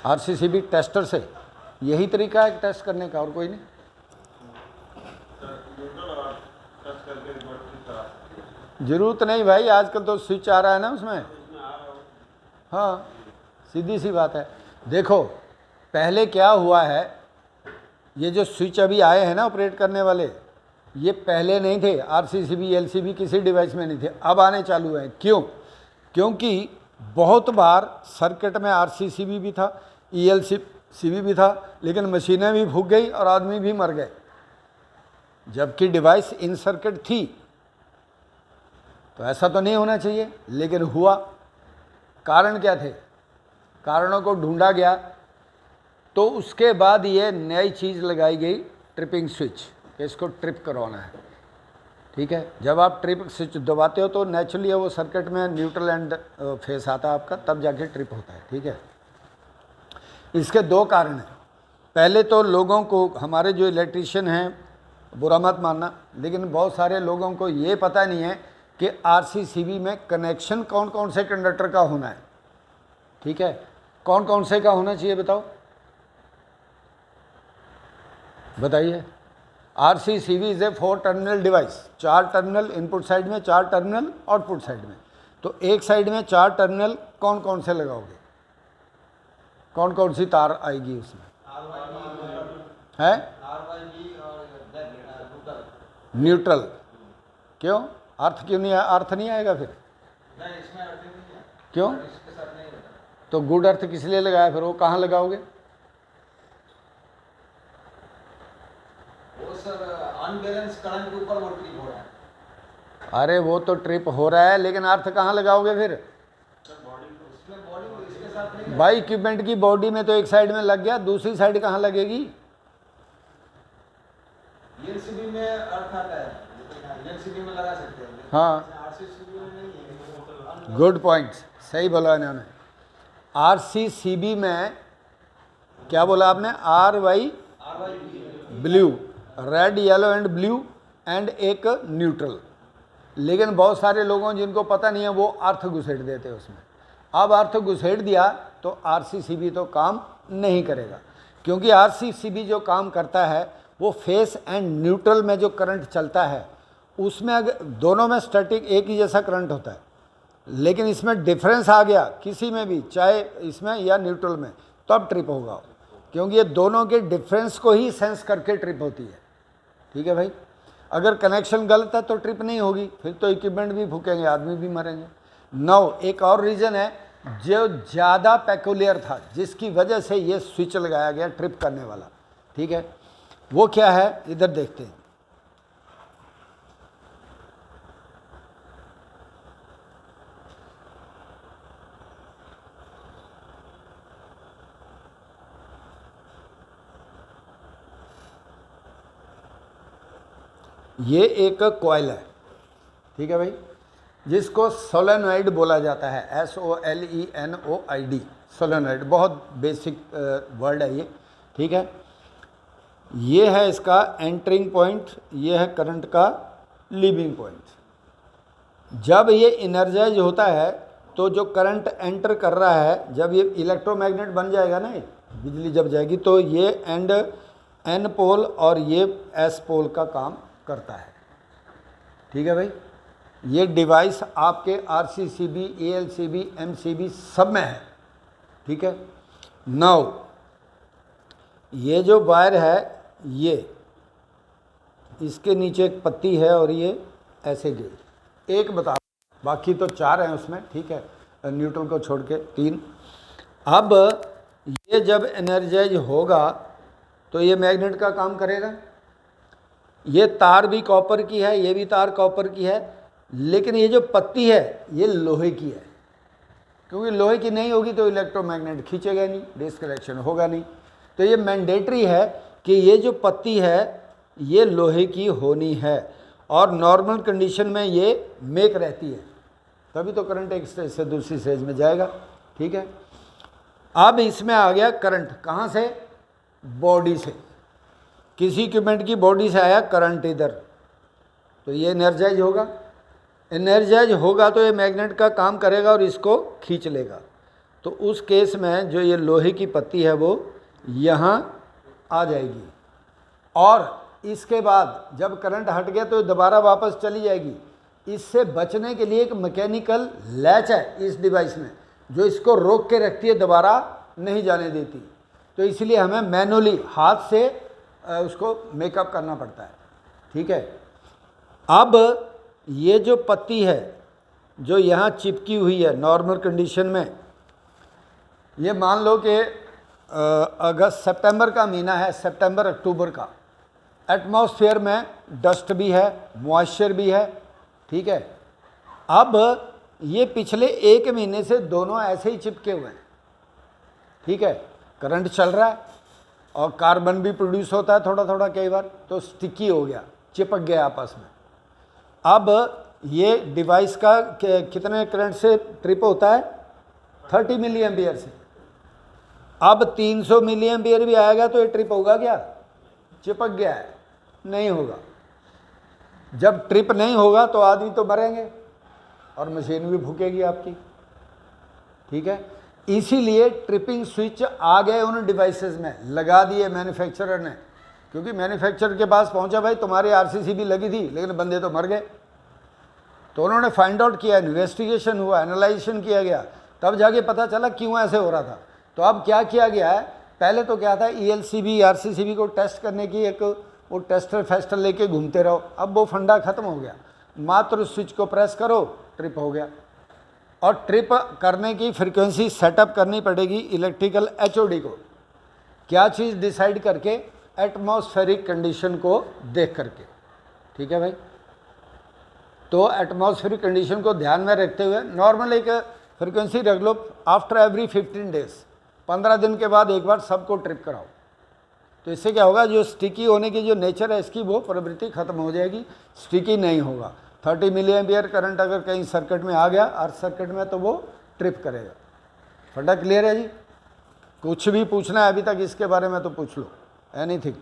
RCCB tester से। यही तरीका है टेस्ट करने का, और कोई नहीं। जरूरत नहीं भाई, आजकल तो स्विच आ रहा है ना उसमें। हाँ, सीधी सी बात है। देखो पहले क्या हुआ है, ये जो स्विच अभी आए हैं ना ऑपरेट करने वाले, ये पहले नहीं थे। आरसीसीबी एलसीबी किसी डिवाइस में नहीं थे, अब आने चालू हैं। क्यों? क्योंकि बहुत बार सर्किट में आरसीसीबी भी था, ईएलसीबी भी था, लेकिन मशीनें भी फूक गई और आदमी भी मर गए, जबकि डिवाइस इन सर्किट थी। तो ऐसा तो नहीं होना चाहिए, लेकिन हुआ। कारण क्या थे? कारणों को ढूंढा गया, तो उसके बाद ये नई चीज़ लगाई गई, ट्रिपिंग स्विच, कि इसको ट्रिप करवाना है। ठीक है, जब आप ट्रिप स्विच दबाते हो तो नेचुरली वो सर्किट में न्यूट्रल एंड फेस आता है आपका, तब जाके ट्रिप होता है। ठीक है, इसके दो कारण हैं। पहले तो लोगों को, हमारे जो इलेक्ट्रीशियन हैं, बुरा मत मानना, लेकिन बहुत सारे लोगों को ये पता नहीं है कि आरसीसीबी में कनेक्शन कौन कौन से कंडक्टर का होना है। ठीक है, कौन कौन से का होना चाहिए बताओ, बताइए। RCCB is a 4 terminal device, 4 terminal input side में, 4 टर्मिनल आउटपुट साइड में। तो एक साइड में 4 टर्मिनल कौन कौन से लगाओगे? कौन कौन सी तार आएगी उसमें? है न्यूट्रल। क्यों? अर्थ क्यों नहीं? अर्थ नहीं आएगा फिर? क्यों? तो गुड अर्थ किस लिए लगाया फिर? वो कहाँ लगाओगे? सर अनबैलेंस करंट के ऊपर वो ट्रिप हो रहा है। अरे वो तो ट्रिप हो रहा है, लेकिन अर्थ कहाँ लगाओगे फिर? भाई इक्विपमेंट की बॉडी में तो एक साइड में लग गया, दूसरी साइड कहाँ लगेगी? एलसीबी में अर्थ आता है, एलसीबी में लगा सकते हैं। हाँ, आरसीसीबी में नहीं है। गुड पॉइंट, सही बोला इन्होंने। आरसीसीबी में क्या बोला आपने? R Y blue, red yellow and blue, and एक न्यूट्रल। लेकिन बहुत सारे लोगों जिनको पता नहीं है वो अर्थ घुसेड़ देते हैं उसमें। अब अर्थ घुसेड़ दिया तो आरसीसीबी तो काम नहीं करेगा, क्योंकि आरसीसीबी जो काम करता है वो फेस एंड न्यूट्रल में जो करंट चलता है उसमें, अगर दोनों में स्टैटिक एक ही जैसा करंट होता है, लेकिन इसमें डिफरेंस आ गया किसी में भी, चाहे इसमें या न्यूट्रल में, तो अब ट्रिप होगा, क्योंकि ये दोनों के डिफरेंस को ही सेंस करके ट्रिप होती है। ठीक है भाई, अगर कनेक्शन गलत है तो ट्रिप नहीं होगी, फिर तो इक्विपमेंट भी फूकेंगे, आदमी भी मरेंगे। नौ, एक और रीज़न है जो ज़्यादा पेकुलियर था, जिसकी वजह से ये स्विच लगाया गया ट्रिप करने वाला। ठीक है, वो क्या है इधर देखते हैं। ये एक कॉइल है, ठीक है भाई, जिसको सोलेनॉइड बोला जाता है, SOLENOID, सोलेनॉइड। बहुत बेसिक वर्ड है ये। ठीक है, ये है इसका एंटरिंग पॉइंट, ये है करंट का लीविंग पॉइंट। जब ये इनर्जाइज होता है तो जो करंट एंटर कर रहा है, जब ये इलेक्ट्रोमैग्नेट बन जाएगा ना, बिजली जब जाएगी, तो ये एंड N पोल और ये S पोल का काम करता है। ठीक है भाई, ये डिवाइस आपके आरसीसीबी, एएलसीबी, एमसीबी सब में है। ठीक है, नाउ ये जो वायर है, ये इसके नीचे एक पत्ती है और ये ऐसे गई। एक बता, बाकी तो 4 हैं उसमें। ठीक है, न्यूट्रल को छोड़ के 3। अब ये जब एनर्जाइज होगा तो ये मैग्नेट का काम करेगा। ये तार भी कॉपर की है, ये भी तार कॉपर की है, लेकिन ये जो पत्ती है ये लोहे की है, क्योंकि लोहे की नहीं होगी तो इलेक्ट्रोमैग्नेट खींचेगा नहीं, डिस्कनेक्शन होगा नहीं। तो ये मैंडेटरी है कि ये जो पत्ती है ये लोहे की होनी है, और नॉर्मल कंडीशन में ये मेक रहती है, तभी तो करंट एक स्टेज से दूसरी स्टेज में जाएगा। ठीक है, अब इसमें आ गया करंट, कहाँ से? बॉडी से। किसी इक्विपमेंट की बॉडी से आया करंट इधर, तो ये एनर्जाइज होगा। एनर्जाइज होगा तो ये मैग्नेट का काम करेगा और इसको खींच लेगा। तो उस केस में जो ये लोहे की पत्ती है वो यहाँ आ जाएगी, और इसके बाद जब करंट हट गया तो दोबारा वापस चली जाएगी। इससे बचने के लिए एक मैकेनिकल लैच है इस डिवाइस में जो इसको रोक के रखती है, दोबारा नहीं जाने देती। तो इसलिए हमें मैनुअली हाथ से उसको मेकअप करना पड़ता है। ठीक है, अब ये जो पत्ती है जो यहाँ चिपकी हुई है नॉर्मल कंडीशन में, ये मान लो कि अगस्त सितंबर का महीना है, सितंबर अक्टूबर का, एटमॉस्फेयर में डस्ट भी है, मॉइस्चर भी है। ठीक है, अब ये पिछले 1 महीने से दोनों ऐसे ही चिपके हुए हैं। ठीक है, करंट चल रहा है और कार्बन भी प्रोड्यूस होता है थोड़ा थोड़ा, कई बार तो स्टिकी हो गया, चिपक गया आपस में। अब ये डिवाइस का कितने करंट से ट्रिप होता है? 30 मिली एम्पियर से। अब 300 मिली एम्पियर भी आएगा तो ये ट्रिप होगा क्या? चिपक गया है, नहीं होगा। जब ट्रिप नहीं होगा तो आदमी तो मरेंगे और मशीन भी फूकेगी आपकी। ठीक है, इसीलिए ट्रिपिंग स्विच आ गए उन डिवाइसेस में, लगा दिए मैन्युफैक्चरर ने, क्योंकि मैन्युफैक्चरर के पास पहुंचा, भाई तुम्हारी आरसीसी भी लगी थी लेकिन बंदे तो मर गए। तो उन्होंने फाइंड आउट किया, इन्वेस्टिगेशन हुआ, एनालाइजेशन किया गया, तब जाके पता चला क्यों ऐसे हो रहा था। तो अब क्या किया गया है, पहले तो क्या था, ELCB RCCB को टेस्ट करने की एक वो टेस्टर फेस्टर लेके घूमते रहो, अब वो फंडा खत्म हो गया। मात्र स्विच को प्रेस करो, ट्रिप हो गया। और ट्रिप करने की फ्रीक्वेंसी सेटअप करनी पड़ेगी इलेक्ट्रिकल HOD को, क्या चीज़ डिसाइड करके, एटमॉस्फेरिक कंडीशन को देख करके। ठीक है भाई, तो एटमॉस्फेरिक कंडीशन को ध्यान में रखते हुए नॉर्मल एक फ्रीक्वेंसी रख लो, आफ्टर एवरी 15 डेज, 15 दिन के बाद एक बार सबको ट्रिप कराओ। तो इससे क्या होगा, जो स्टिकी होने की जो नेचर है इसकी वो प्रवृत्ति खत्म हो जाएगी, स्टिकी नहीं होगा। 30 मिली एम्पियर करंट अगर कहीं सर्किट में आ गया, अर्थ सर्किट में, तो वो ट्रिप करेगा। फटा क्लियर है जी? कुछ भी पूछना है अभी तक इसके बारे में तो पूछ लो, एनीथिंग।